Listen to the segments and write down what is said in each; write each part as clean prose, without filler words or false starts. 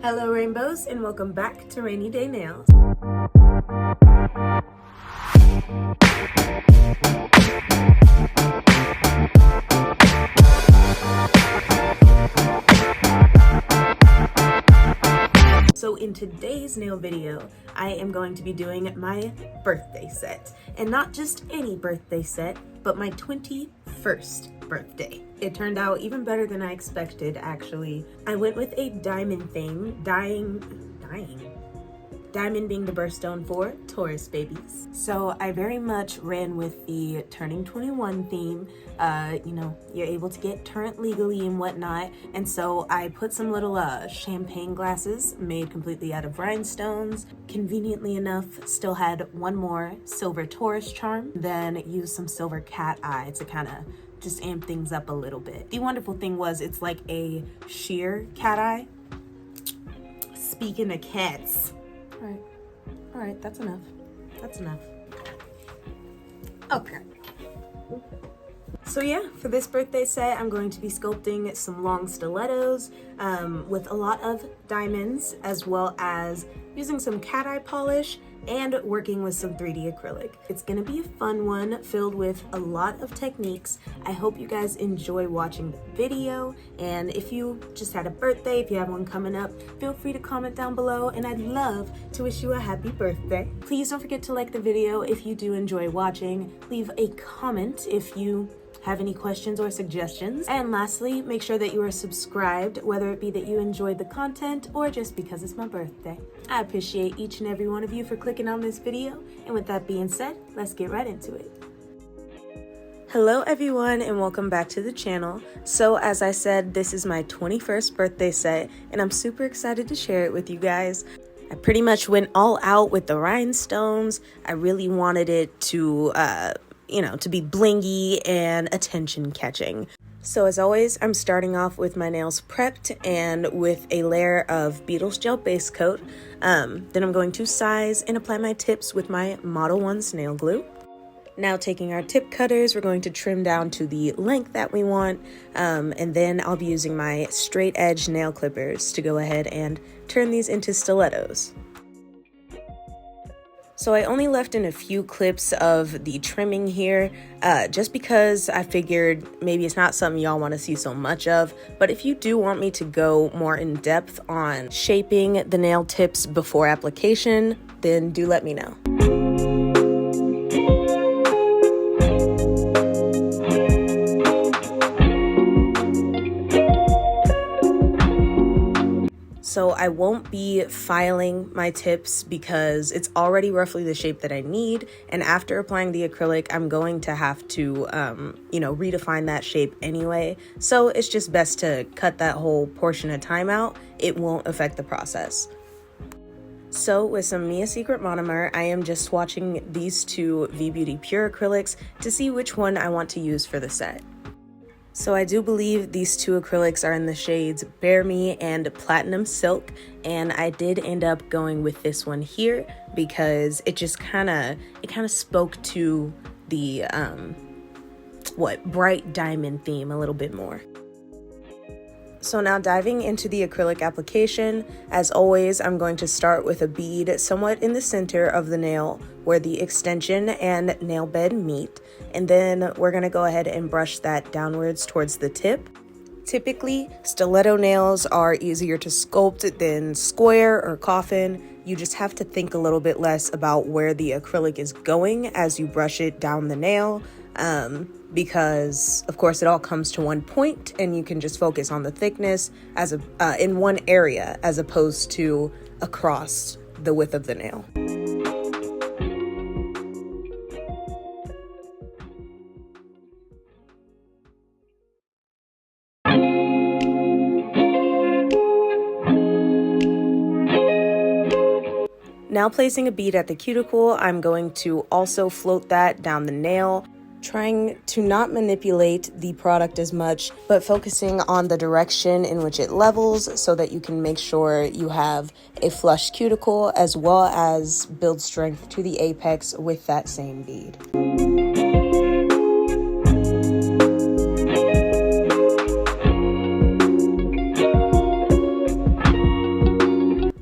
Hello rainbows and welcome back to Rainy Day Nails. So in today's nail video, I am going to be doing my birthday set. And not just any birthday set, but my 21st birthday. It turned out even better than I expected, actually. I went with a diamond theme, diamond being the birthstone for Taurus babies. So I very much ran with the turning 21 theme. You're able to get turned legally and whatnot. And so I put some little champagne glasses made completely out of rhinestones. Conveniently enough, still had one more silver Taurus charm, then used some silver cat eye to kind of just amp things up a little bit. The wonderful thing was it's like a sheer cat eye. Speaking of cats. All right, that's enough. Okay. So yeah, for this birthday set, I'm going to be sculpting some long stilettos with a lot of diamonds, as well as using some cat eye polish and working with some 3D acrylic. It's gonna be a fun one filled with a lot of techniques. I hope you guys enjoy watching the video, and if you just had a birthday, if you have one coming up, feel free to comment down below, and I'd love to wish you a happy birthday. Please don't forget to like the video if you do enjoy watching. Leave a comment if you have any questions or suggestions. And lastly, make sure that you are subscribed, whether it be that you enjoyed the content or just because it's my birthday. I appreciate each and every one of you for clicking on this video. And with that being said, let's get right into it. Hello everyone and welcome back to the channel. So as I said, this is my 21st birthday set and I'm super excited to share it with you guys. I pretty much went all out with the rhinestones. I really wanted it to be blingy and attention catching. So as always, I'm starting off with my nails prepped and with a layer of Beetles Gel Base Coat. Then I'm going to size and apply my tips with my Model 1 nail glue. Now taking our tip cutters, we're going to trim down to the length that we want. And then I'll be using my straight edge nail clippers to go ahead and turn these into stilettos. So I only left in a few clips of the trimming here, just because I figured maybe it's not something y'all want to see so much of. But if you do want me to go more in depth on shaping the nail tips before application, then do let me know. So I won't be filing my tips because it's already roughly the shape that I need. And after applying the acrylic, I'm going to have to, redefine that shape anyway. So it's just best to cut that whole portion of time out. It won't affect the process. So with some Mia Secret monomer, I am just swatching these two V-Beauty Pure acrylics to see which one I want to use for the set. So I do believe these two acrylics are in the shades Bare Me and Platinum Silk, and I did end up going with this one here because it just kind of spoke to the bright diamond theme a little bit more. So now diving into the acrylic application, as always, I'm going to start with a bead somewhat in the center of the nail where the extension and nail bed meet. And then we're going to go ahead and brush that downwards towards the tip. Typically, stiletto nails are easier to sculpt than square or coffin. You just have to think a little bit less about where the acrylic is going as you brush it down the nail. Because of course it all comes to one point and you can just focus on the thickness in one area as opposed to across the width of the nail. Now placing a bead at the cuticle, I'm going to also float that down the nail, trying to not manipulate the product as much, but focusing on the direction in which it levels so that you can make sure you have a flush cuticle as well as build strength to the apex with that same bead.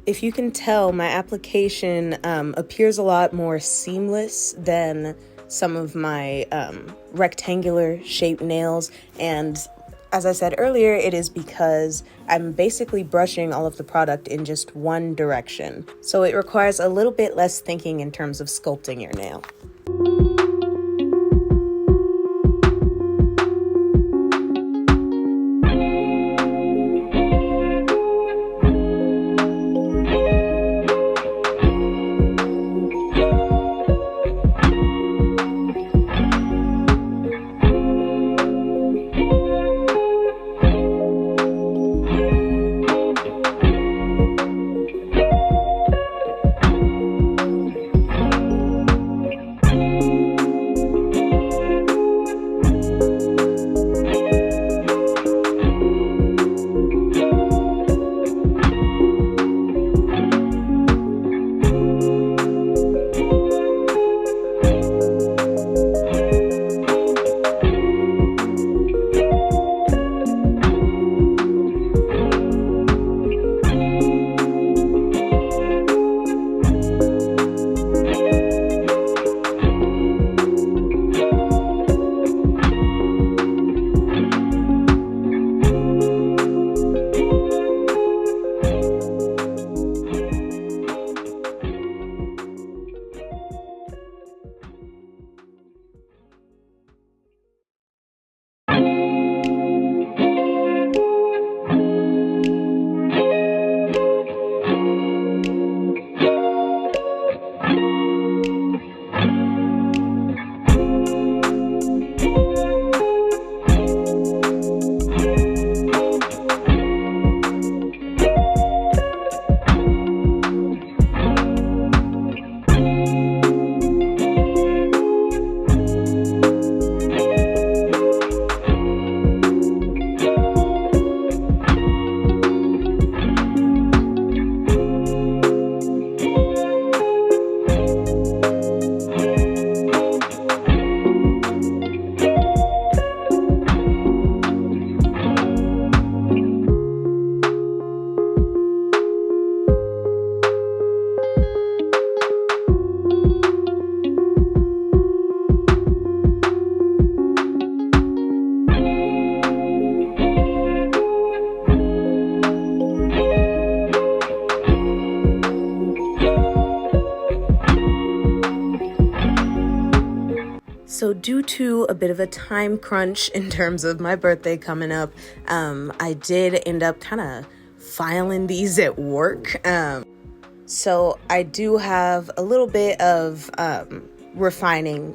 If you can tell, my application appears a lot more seamless than some of my rectangular shaped nails, and as I said earlier, it is because I'm basically brushing all of the product in just one direction. So it requires a little bit less thinking in terms of sculpting your nail. So due to a bit of a time crunch in terms of my birthday coming up, I did end up kind of filing these at work. So I do have a little bit of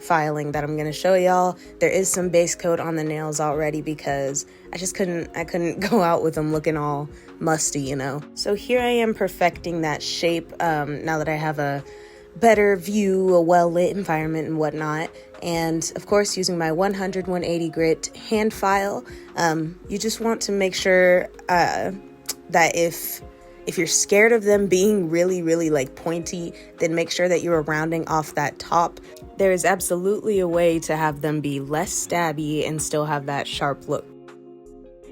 filing that I'm going to show y'all. There is some base coat on the nails already because I couldn't go out with them looking all musty, you know. So here I am perfecting that shape now that I have a better view, a well-lit environment and whatnot. And of course, using my 180 grit hand file, you just want to make sure that if you're scared of them being really like pointy, then make sure that you're rounding off that top. There is absolutely a way to have them be less stabby and still have that sharp look.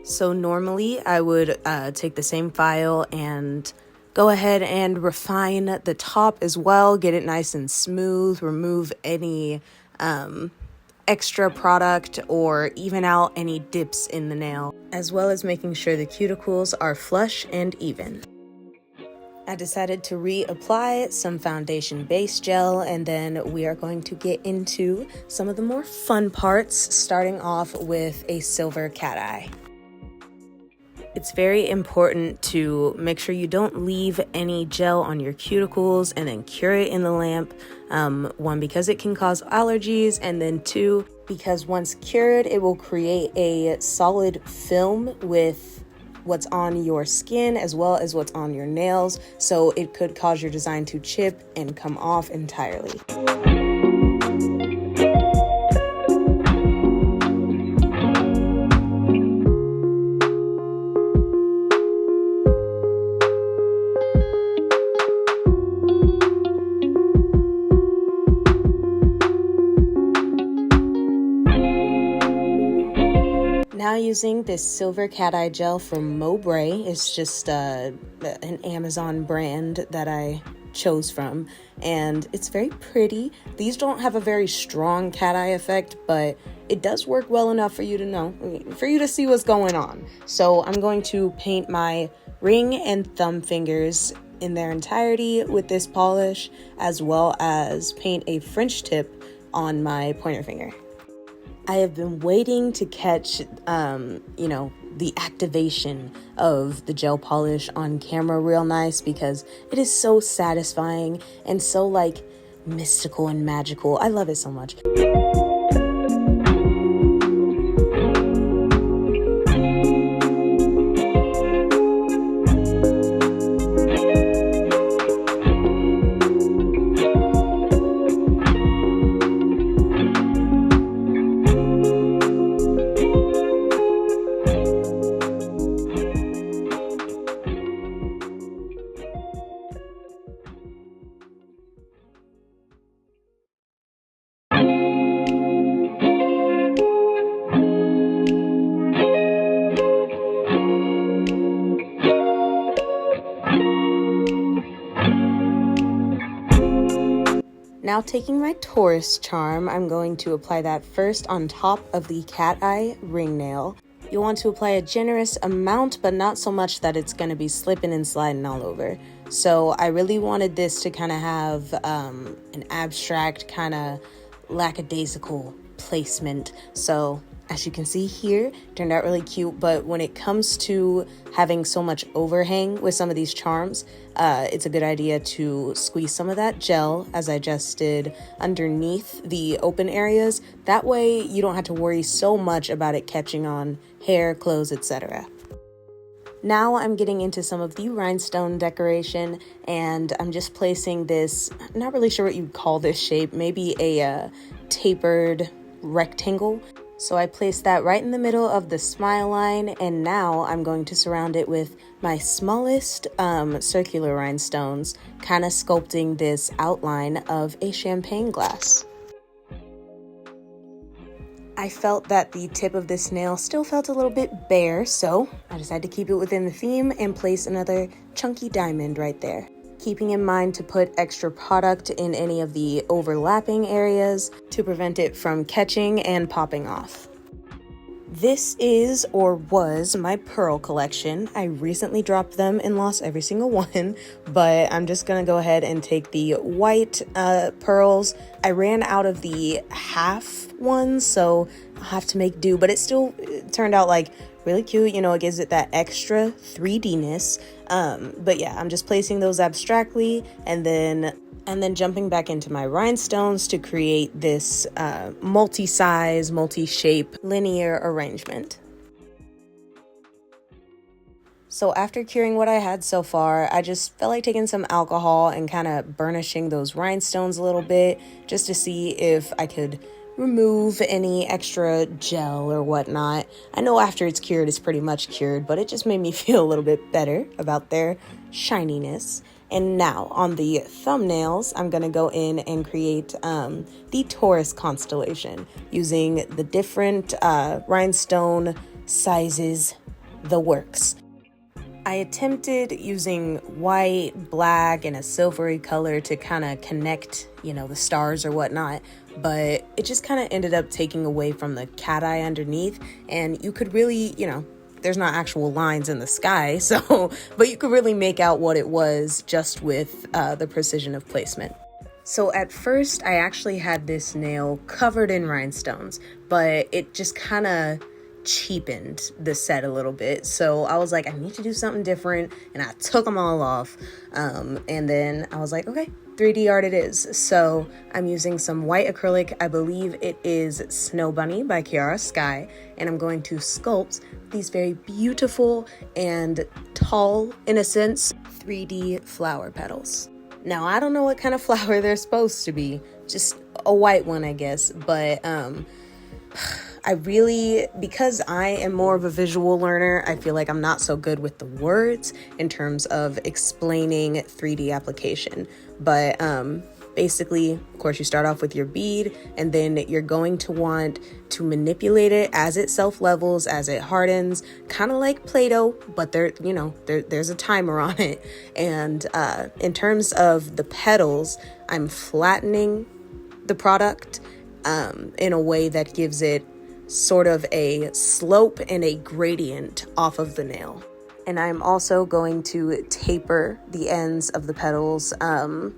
So normally I would take the same file and go ahead and refine the top as well, get it nice and smooth, remove any extra product or even out any dips in the nail, as well as making sure the cuticles are flush and even. I decided to reapply some foundation base gel, and then we are going to get into some of the more fun parts, starting off with a silver cat eye. It's very important to make sure you don't leave any gel on your cuticles and then cure it in the lamp. One, because it can cause allergies, and then two, because once cured, it will create a solid film with what's on your skin as well as what's on your nails. So it could cause your design to chip and come off entirely. Now using this silver cat eye gel from Mowbray. It's just an Amazon brand that I chose from, and it's very pretty. These don't have a very strong cat eye effect, but it does work well enough for you to know, for you to see what's going on. So I'm going to paint my ring and thumb fingers in their entirety with this polish, as well as paint a French tip on my pointer finger. I have been waiting to catch, the activation of the gel polish on camera real nice, because it is so satisfying and so like mystical and magical. I love it so much. Now taking my Taurus charm, I'm going to apply that first on top of the cat eye ring nail. You'll want to apply a generous amount, but not so much that it's going to be slipping and sliding all over. So I really wanted this to kind of have an abstract, kind of lackadaisical placement. So as you can see here, it turned out really cute, but when it comes to having so much overhang with some of these charms, it's a good idea to squeeze some of that gel, as I just did, underneath the open areas. That way you don't have to worry so much about it catching on hair, clothes, etc. Now I'm getting into some of the rhinestone decoration, and I'm just placing this, I'm not really sure what you'd call this shape, maybe a tapered rectangle. So I placed that right in the middle of the smile line, and now I'm going to surround it with my smallest circular rhinestones, kind of sculpting this outline of a champagne glass. I felt that the tip of this nail still felt a little bit bare, so I decided to keep it within the theme and place another chunky diamond right there, keeping in mind to put extra product in any of the overlapping areas to prevent it from catching and popping off. This is, or was, my pearl collection. I recently dropped them and lost every single one, but I'm just gonna go ahead and take the white pearls. I ran out of the half ones, so I'll have to make do, but it still turned out like really cute. You know, it gives it that extra 3D-ness. But yeah, I'm just placing those abstractly and then jumping back into my rhinestones to create this multi-size, multi-shape linear arrangement. So after curing what I had so far, I just felt like taking some alcohol and kind of burnishing those rhinestones a little bit, just to see if I could remove any extra gel or whatnot. I know after it's cured, it's pretty much cured, but it just made me feel a little bit better about their shininess. And now on the thumbnails, I'm gonna go in and create the Taurus constellation using the different rhinestone sizes, the works. I attempted using white, black, and a silvery color to kind of connect, the stars or whatnot, but it just kind of ended up taking away from the cat eye underneath, and you could really, there's not actual lines in the sky, but you could really make out what it was just with the precision of placement. So at first, I actually had this nail covered in rhinestones, but it just kind of cheapened the set a little bit. So I was like, I need to do something different, and I took them all off. And then I was like, okay, 3D art it is. So I'm using some white acrylic. I believe it is Snow Bunny by Kiara Sky, and I'm going to sculpt these very beautiful and tall, in a sense, 3D flower petals. Now, I don't know what kind of flower they're supposed to be, just a white one, I guess, but because I am more of a visual learner, I feel like I'm not so good with the words in terms of explaining 3D application. But basically, of course, you start off with your bead, and then you're going to want to manipulate it as it self-levels, as it hardens, kind of like Play-Doh, but there's a timer on it. And in terms of the petals, I'm flattening the product in a way that gives it sort of a slope and a gradient off of the nail. And I'm also going to taper the ends of the petals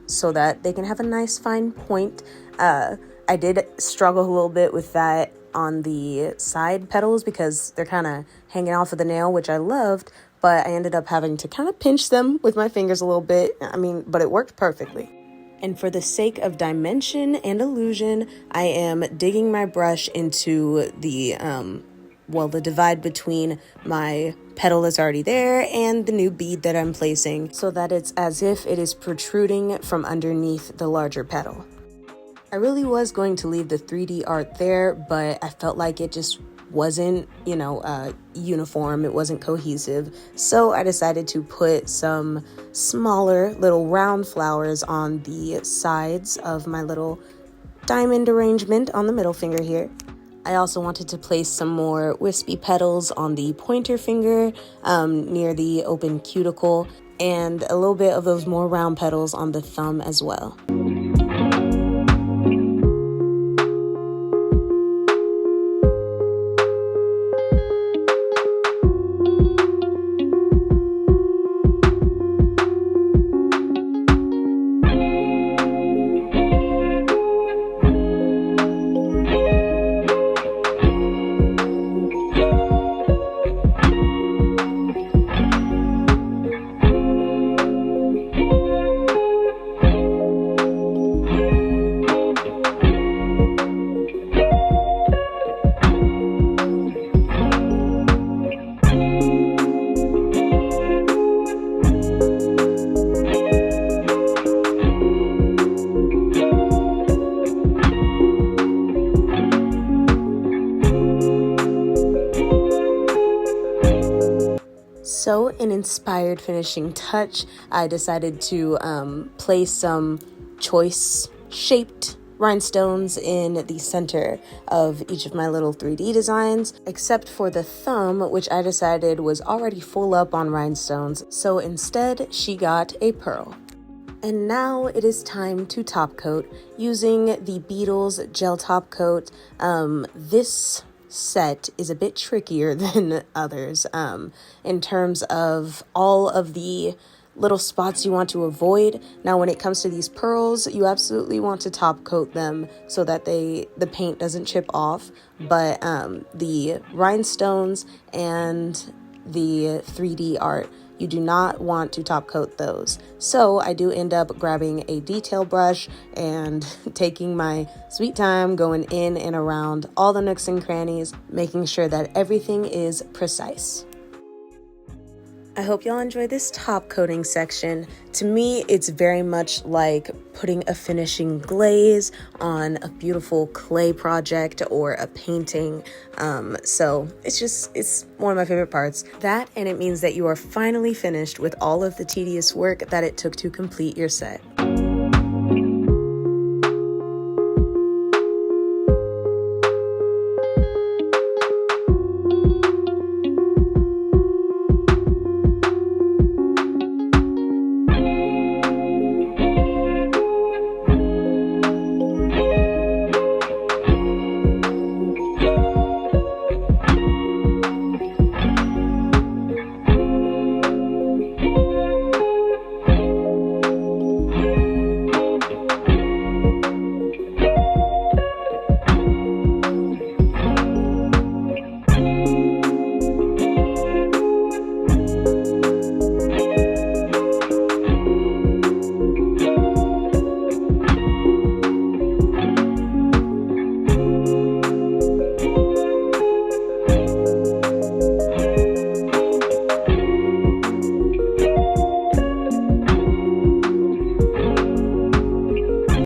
so that they can have a nice fine point. I did struggle a little bit with that on the side petals because they're kind of hanging off of the nail, which I loved, but I ended up having to kind of pinch them with my fingers a little bit. But it worked perfectly. And for the sake of dimension and illusion, I am digging my brush into the divide between my petal that's already there and the new bead that I'm placing, so that it's as if it is protruding from underneath the larger petal. I really was going to leave the 3D art there, but I felt like it just wasn't, uniform. It wasn't cohesive. So I decided to put some smaller little round flowers on the sides of my little diamond arrangement on the middle finger here. I also wanted to place some more wispy petals on the pointer finger near the open cuticle, and a little bit of those more round petals on the thumb as well. So, an inspired finishing touch, I decided to place some choice shaped rhinestones in the center of each of my little 3D designs, except for the thumb, which I decided was already full up on rhinestones, so instead she got a pearl. And now it is time to top coat using the Beetles gel top coat. This set is a bit trickier than others in terms of all of the little spots you want to avoid. Now, when it comes to these pearls, you absolutely want to top coat them so that the paint doesn't chip off, but the rhinestones and the 3D art, you do not want to top coat those. So I do end up grabbing a detail brush and taking my sweet time going in and around all the nooks and crannies, making sure that everything is precise. I hope y'all enjoy this top coating section. To me, it's very much like putting a finishing glaze on a beautiful clay project or a painting. So it's one of my favorite parts. That, and it means that you are finally finished with all of the tedious work that it took to complete your set.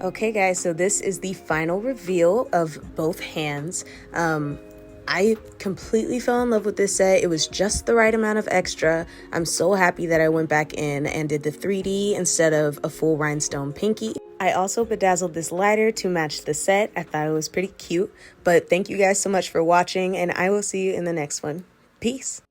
Okay guys, so this is the final reveal of both hands. I completely fell in love with this set. It was just the right amount of extra. I'm so happy that I went back in and did the 3D instead of a full rhinestone pinky. I also bedazzled this lighter to match the set. I thought it was pretty cute. But thank you guys so much for watching, and I will see you in the next one. Peace.